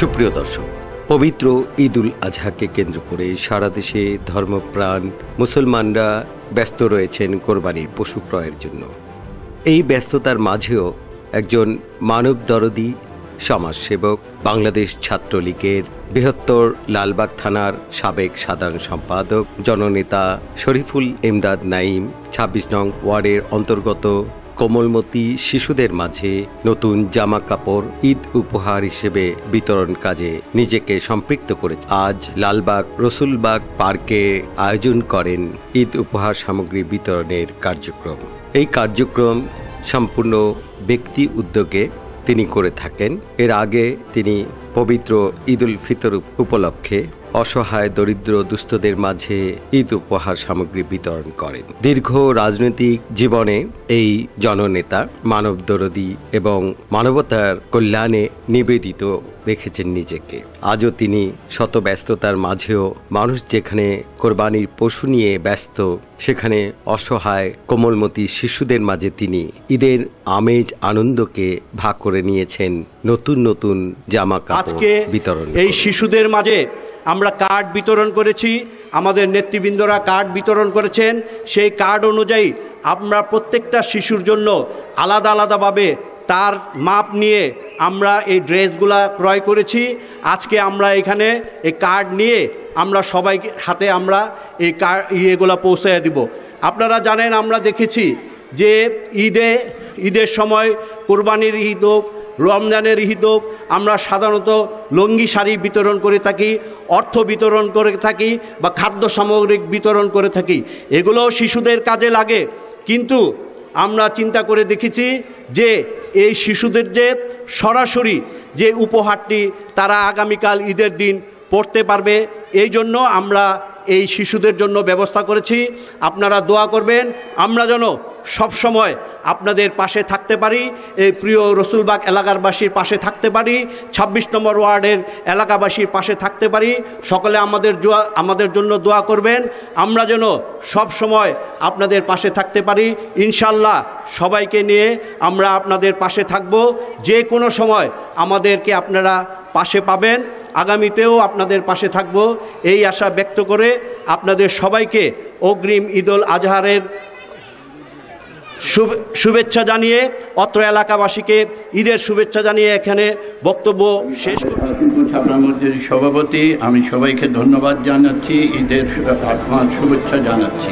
সুপ্রিয় দর্শক, পবিত্র ঈদ উল আজহাকে কেন্দ্র করে সারা দেশে ধর্মপ্রাণ মুসলমানরা ব্যস্ত রয়েছেন কোরবানির পশু ক্রয়ের জন্য। এই ব্যস্ততার মাঝেও একজন মানবদরদী সমাজসেবক, বাংলাদেশ ছাত্রলীগের বৃহত্তর লালবাগ থানার সাবেক সাধারণ সম্পাদক, জননেতা শরীফুল ইমদাদ নাঈম ২৬ নং ওয়ার্ডের অন্তর্গত কোমলমতি শিশুদের মাঝে নতুন জামা কাপড় ঈদ উপহার হিসেবে বিতরণ কাজে নিজেকে সম্পৃক্ত করে আজ লালবাগ রসুলবাগ পার্কে আয়োজন করেন ঈদ উপহার সামগ্রী বিতরণের কার্যক্রম। এই কার্যক্রম সম্পূর্ণ ব্যক্তি উদ্যোগে তিনি করে থাকেন। এর আগে তিনি পবিত্র ঈদ উল ফিতর উপলক্ষে অসহায় দরিদ্র দুস্থদের মাঝে ঈদ উপহার সামগ্রী বিতরণ করেন। দীর্ঘ রাজনৈতিক জীবনে এই জননেতা মানবদরদী এবং মানবতার কল্যাণে নিবেদিত রেখেছেন নিজেকে। আজও তিনি শত ব্যস্ততার মাঝেও মানুষ যেখানে কোরবানির পশু নিয়ে ব্যস্ত, সেখানে অসহায় কোমলমতি শিশুদের মাঝে তিনি ঈদের আমেজ আনন্দকে ভাগ করে নিয়েছেন নতুন নতুন জামা কাপড় বিতরণ। এই শিশুদের মাঝে আমরা কার্ড বিতরণ করেছি, আমাদের নেতৃবৃন্দরা কার্ড বিতরণ করেছেন। সেই কার্ড অনুযায়ী আমরা প্রত্যেকটা শিশুর জন্য আলাদা আলাদাভাবে তার মাপ নিয়ে আমরা এই ড্রেসগুলা ক্রয় করেছি। আজকে আমরা এখানে এই কার্ড নিয়ে আমরা সবাই হাতে আমরা এই ইয়েগুলো পৌঁছে দিব। আপনারা জানেন, আমরা দেখেছি যে ঈদের সময়, কোরবানির ঈদ হোক, রমজানের ঈদ হোক, আমরা সাধারণত লুঙ্গি শাড়ি বিতরণ করে থাকি, অর্থ বিতরণ করে থাকি বা খাদ্য সামগ্রী বিতরণ করে থাকি। এগুলো শিশুদের কাজে লাগে, কিন্তু আমরা চিন্তা করে দেখেছি যে এই শিশুদের যে সরাসরি যে উপহারটি তারা আগামীকাল ঈদের দিন পড়তে পারবে, এই জন্য আমরা এই শিশুদের জন্য ব্যবস্থা করেছি। আপনারা দোয়া করবেন আমরা যেন সবসময় আপনাদের পাশে থাকতে পারি, এই প্রিয় রসুলবাগ এলাকারবাসীর পাশে থাকতে পারি, ২৬ নম্বর ওয়ার্ডের এলাকাবাসীর পাশে থাকতে পারি। সকলে আমাদের জন্য দোয়া করবেন, আমরা যেন সব সময় আপনাদের পাশে থাকতে পারি। ইনশাল্লাহ সবাইকে নিয়ে আমরা আপনাদের পাশে থাকব। যে কোনো সময় আমাদেরকে আপনারা পাশে পাবেন, আগামীতেও আপনাদের পাশে থাকব, এই আশা ব্যক্ত করে আপনাদের সবাইকে অগ্রিম ঈদ উল আজহারের শুভেচ্ছা জানিয়ে, অত্র এলাকাবাসীকে ঈদের শুভেচ্ছা জানিয়ে এখানে বক্তব্য শেষ করছি। আপনার মধ্যে সভাপতি, আমি সবাইকে ধন্যবাদ জানাচ্ছি, ঈদের শুভেচ্ছা জানাচ্ছি।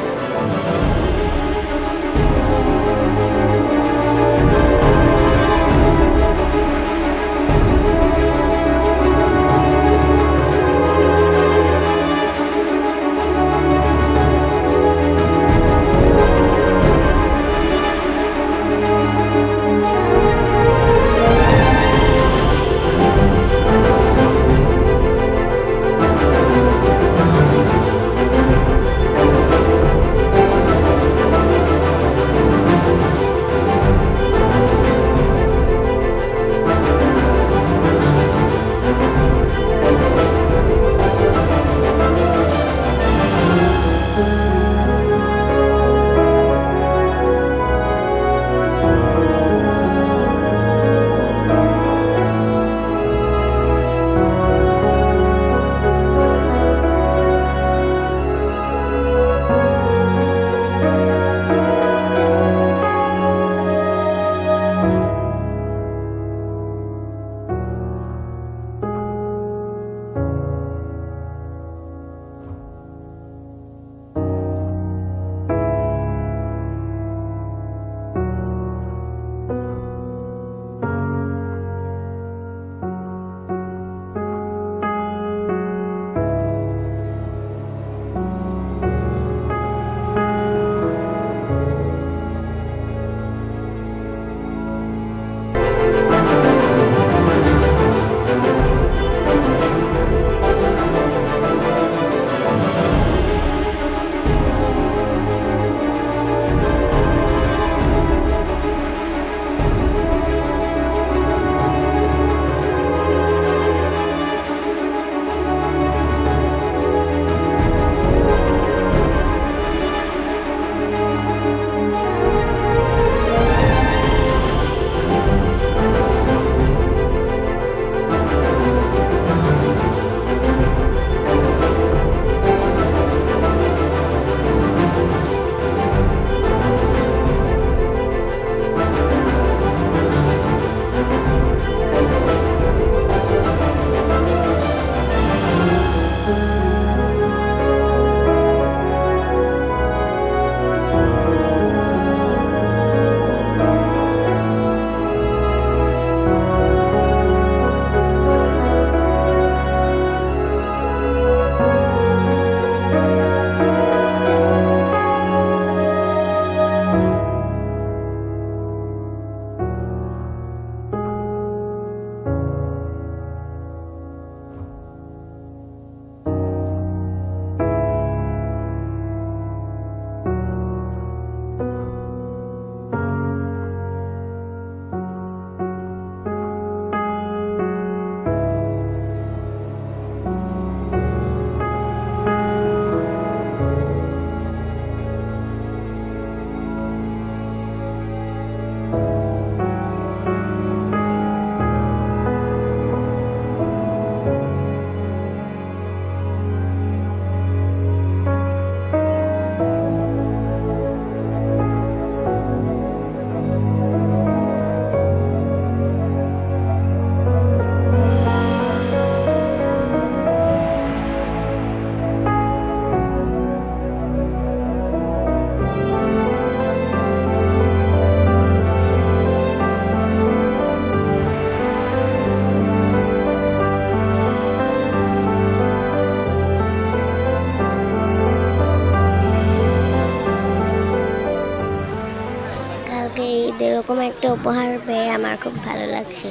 উপহার পেয়ে আমার খুব ভালো লাগছে।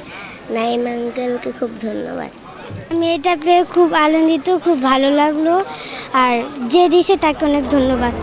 নাইম আঙ্কেলকে খুব ধন্যবাদ। আমি এটা পেয়ে খুব আনন্দিত, খুব ভালো লাগলো, আর যে দিয়েছে তাকে অনেক ধন্যবাদ।